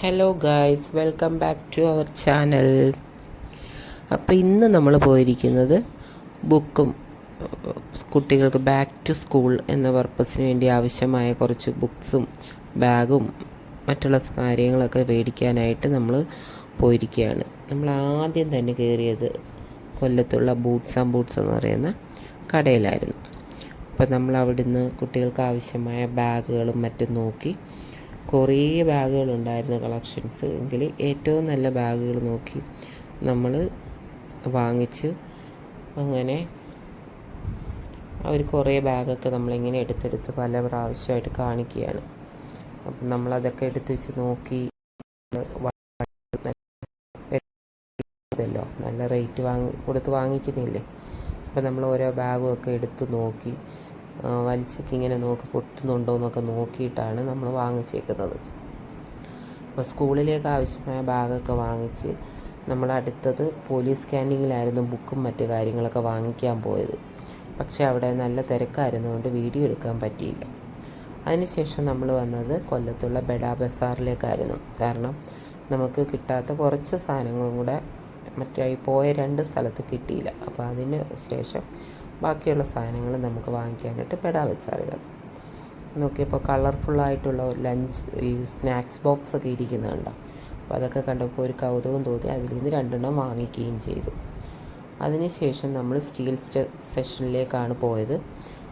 Hello guys, welcome back to our channel. അപ്പോൾ ഇന്ന് നമ്മൾ പോയിരിക്കുന്നത് ബുക്കും കുട്ടികൾക്ക് ബാക്ക് ടു സ്കൂൾ എന്ന പർപ്പസിന് വേണ്ടി ആവശ്യമായ കുറച്ച് ബുക്സും ബാഗും മറ്റുള്ള കാര്യങ്ങളൊക്കെ മേടിക്കാനായിട്ട് നമ്മൾ പോയിരിക്കുകയാണ്. നമ്മൾ ആദ്യം തന്നെ കയറിയത് കൊല്ലത്തുള്ള ബൂട്ട്സ് ആൻഡ് ബൂട്ട്സ് എന്ന് പറയുന്ന കടയിലായിരുന്നു. അപ്പോൾ നമ്മൾ അവിടുന്ന് കുട്ടികൾക്ക് ആവശ്യമായ ബാഗുകളും മറ്റും നോക്കി. കുറേ ബാഗുകളുണ്ടായിരുന്നു കളക്ഷൻസ്. എങ്കിൽ ഏറ്റവും നല്ല ബാഗുകൾ നോക്കി നമ്മൾ വാങ്ങിച്ച് അങ്ങനെ അവർ കുറേ ബാഗൊക്കെ നമ്മളിങ്ങനെ എടുത്തെടുത്ത് പല പ്രാവശ്യമായിട്ട് കാണിക്കുകയാണ്. അപ്പം നമ്മളതൊക്കെ എടുത്ത് വെച്ച് നോക്കി. നല്ല റേറ്റ് കൊടുത്ത് വാങ്ങിക്കുന്നില്ലേ. അപ്പം നമ്മൾ ഓരോ ബാഗും ഒക്കെ എടുത്ത് നോക്കി വലിച്ചൊക്കെ ഇങ്ങനെ നോക്കി പൊട്ടുന്നുണ്ടോ എന്നൊക്കെ നോക്കിയിട്ടാണ് നമ്മൾ വാങ്ങിച്ചേക്കുന്നത്. അപ്പോൾ സ്കൂളിലേക്ക് ആവശ്യമായ ബാഗൊക്കെ വാങ്ങിച്ച് നമ്മൾ അടുത്തത് പോലീസ് ക്യാൻറ്റീനിലായിരുന്നു ബുക്കും മറ്റു കാര്യങ്ങളൊക്കെ വാങ്ങിക്കാൻ പോയത്. പക്ഷേ അവിടെ നല്ല തിരക്കായിരുന്നുകൊണ്ട് വീഡിയോ എടുക്കാൻ പറ്റിയില്ല. അതിനുശേഷം നമ്മൾ വന്നത് കൊല്ലത്തുള്ള ബെഡാ ബസാറിലേക്കായിരുന്നു. കാരണം നമുക്ക് കിട്ടാത്ത കുറച്ച് സാധനങ്ങളും കൂടെ മറ്റേ പോയ 2 സ്ഥലത്ത് കിട്ടിയില്ല. അപ്പോൾ അതിന് ശേഷം ബാക്കിയുള്ള സാധനങ്ങൾ നമുക്ക് വാങ്ങിക്കാനായിട്ട് ബെഡാ ബസാറിൽ നോക്കിയപ്പോൾ കളർഫുള്ളായിട്ടുള്ള ലഞ്ച് ഈ സ്നാക്സ് ബോക്സൊക്കെ ഇരിക്കുന്നുണ്ടോ. അപ്പോൾ അതൊക്കെ കണ്ടപ്പോൾ ഒരു കൗതുകം തോന്നി. അതിൽ നിന്ന് 2 വാങ്ങിക്കുകയും ചെയ്തു. അതിനുശേഷം നമ്മൾ സ്റ്റീൽ സെഷനിലേക്കാണ് പോയത്.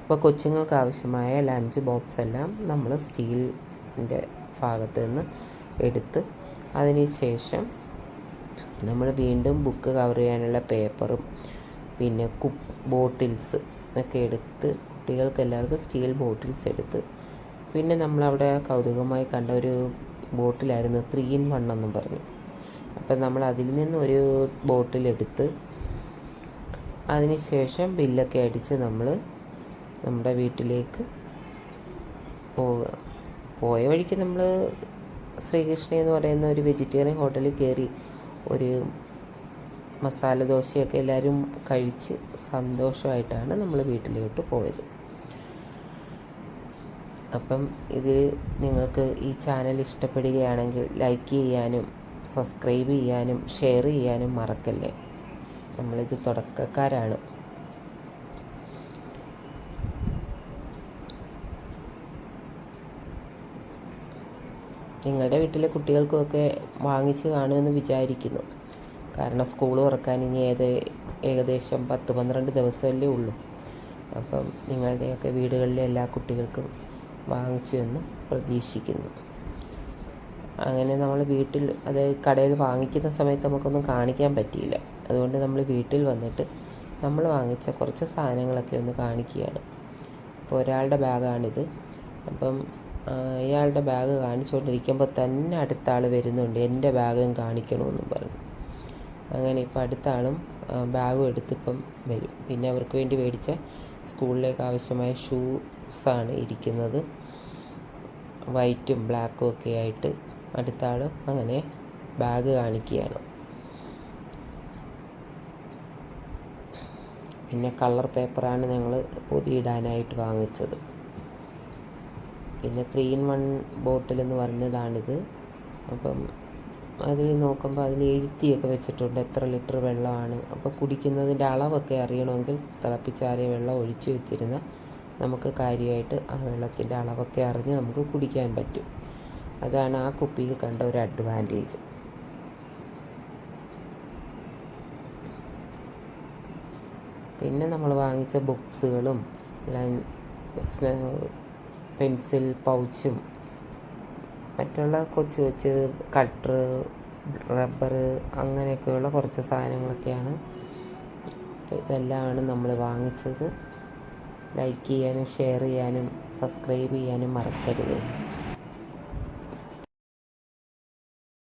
അപ്പോൾ കൊച്ചുങ്ങൾക്ക് ആവശ്യമായ ലഞ്ച് ബോക്സ് എല്ലാം നമ്മൾ സ്റ്റീലിൻ്റെ ഭാഗത്ത് നിന്ന് എടുത്ത് അതിനുശേഷം നമ്മൾ വീണ്ടും ബുക്ക് കവർ ചെയ്യാനുള്ള പേപ്പറും പിന്നെ ബോട്ടിൽസ് ഒക്കെ എടുത്ത് കുട്ടികൾക്ക് എല്ലാവർക്കും സ്റ്റീൽ ബോട്ടിൽസ് എടുത്ത് പിന്നെ നമ്മളവിടെ കൗതുകമായി കണ്ട ഒരു ബോട്ടിലായിരുന്നു 3 in 1 എന്നും പറഞ്ഞു. അപ്പം നമ്മൾ അതിൽ നിന്നൊരു ബോട്ടിലെടുത്ത് അതിന് ശേഷം ബില്ലൊക്കെ അടിച്ച് നമ്മൾ നമ്മുടെ വീട്ടിലേക്ക് പോയ വഴിക്ക് നമ്മൾ ശ്രീകൃഷ്ണ എന്ന് പറയുന്ന ഒരു വെജിറ്റേറിയൻ ഹോട്ടലിൽ കയറി ഒരു മസാല ദോശയൊക്കെ എല്ലാവരും കഴിച്ച് സന്തോഷമായിട്ടാണ് നമ്മൾ വീട്ടിലോട്ട് പോയത്. അപ്പം ഇത് നിങ്ങൾക്ക് ഈ ചാനൽ ഇഷ്ടപ്പെടുകയാണെങ്കിൽ ലൈക്ക് ചെയ്യാനും സബ്സ്ക്രൈബ് ചെയ്യാനും ഷെയർ ചെയ്യാനും മറക്കല്ലേ. നമ്മളിത് തുടക്കക്കാരാണ്. നിങ്ങളുടെ വീട്ടിലെ കുട്ടികൾക്കുമൊക്കെ വാങ്ങിച്ച് കാണുമെന്ന് വിചാരിക്കുന്നു. കാരണം സ്കൂൾ തുറക്കാൻ ഇനി ഏകദേശം 10-12 ദിവസമല്ലേ ഉള്ളൂ. അപ്പം നിങ്ങളുടെയൊക്കെ വീടുകളിലെ എല്ലാ കുട്ടികൾക്കും വാങ്ങിച്ചു എന്ന് പ്രതീക്ഷിക്കുന്നു. അങ്ങനെ നമ്മൾ വീട്ടിൽ കടയിൽ വാങ്ങിക്കുന്ന സമയത്ത് നമുക്കൊന്നും കാണിക്കാൻ പറ്റിയില്ല. അതുകൊണ്ട് നമ്മൾ വീട്ടിൽ വന്നിട്ട് നമ്മൾ വാങ്ങിച്ച കുറച്ച് സാധനങ്ങളൊക്കെ ഒന്ന് കാണിക്കുകയാണ്. അപ്പോൾ ഒരാളുടെ ബാഗാണിത്. അപ്പം ഇയാളുടെ ബാഗ് കാണിച്ചുകൊണ്ടിരിക്കുമ്പോൾ തന്നെ അടുത്ത ആൾ വരുന്നുണ്ട്, എൻ്റെ ബാഗും കാണിക്കണമെന്നും പറഞ്ഞു. അങ്ങനെ ഇപ്പോൾ അടുത്ത ആളും ബാഗും എടുത്തിപ്പം വരും. പിന്നെ അവർക്ക് വേണ്ടി മേടിച്ച സ്കൂളിലേക്ക് ആവശ്യമായ ഷൂസാണ് ഇരിക്കുന്നത്. വൈറ്റും ബ്ലാക്കും ഒക്കെ ആയിട്ട് അടുത്ത ആളും അങ്ങനെ ബാഗ് കാണിക്കുകയാണ്. പിന്നെ കളർ പേപ്പറാണ് ഞങ്ങൾ പൊതിയിടാനായിട്ട് വാങ്ങിച്ചത്. പിന്നെ 3 in 1 ബോട്ടിലെന്ന് പറഞ്ഞതാണിത്. അപ്പം അതിൽ നോക്കുമ്പോൾ അതിൽ എഴുത്തിയൊക്കെ വെച്ചിട്ടുണ്ട് എത്ര ലിറ്റർ വെള്ളമാണ്. അപ്പോൾ കുടിക്കുന്നതിൻ്റെ അളവൊക്കെ അറിയണമെങ്കിൽ തിളപ്പിച്ചാറിയ വെള്ളം ഒഴിച്ച് വെച്ചിരുന്ന നമുക്ക് കാര്യമായിട്ട് ആ വെള്ളത്തിൻ്റെ അളവൊക്കെ അറിഞ്ഞ് നമുക്ക് കുടിക്കാൻ പറ്റും. അതാണ് ആ കുപ്പിയിൽ കണ്ട ഒരു അഡ്വാൻറ്റേജ്. പിന്നെ നമ്മൾ വാങ്ങിച്ച ബുക്സുകളും പെൻസിൽ പൗച്ചും മറ്റുള്ള കൊച്ചു കട്ടർ റബ്ബർ അങ്ങനെയൊക്കെയുള്ള കുറച്ച് സാധനങ്ങളൊക്കെയാണ്. അപ്പോൾ ഇതെല്ലാമാണ് നമ്മൾ വാങ്ങിച്ചത്. ലൈക്ക് ചെയ്യാനും ഷെയർ ചെയ്യാനും സബ്സ്ക്രൈബ് ചെയ്യാനും മറക്കരുത്.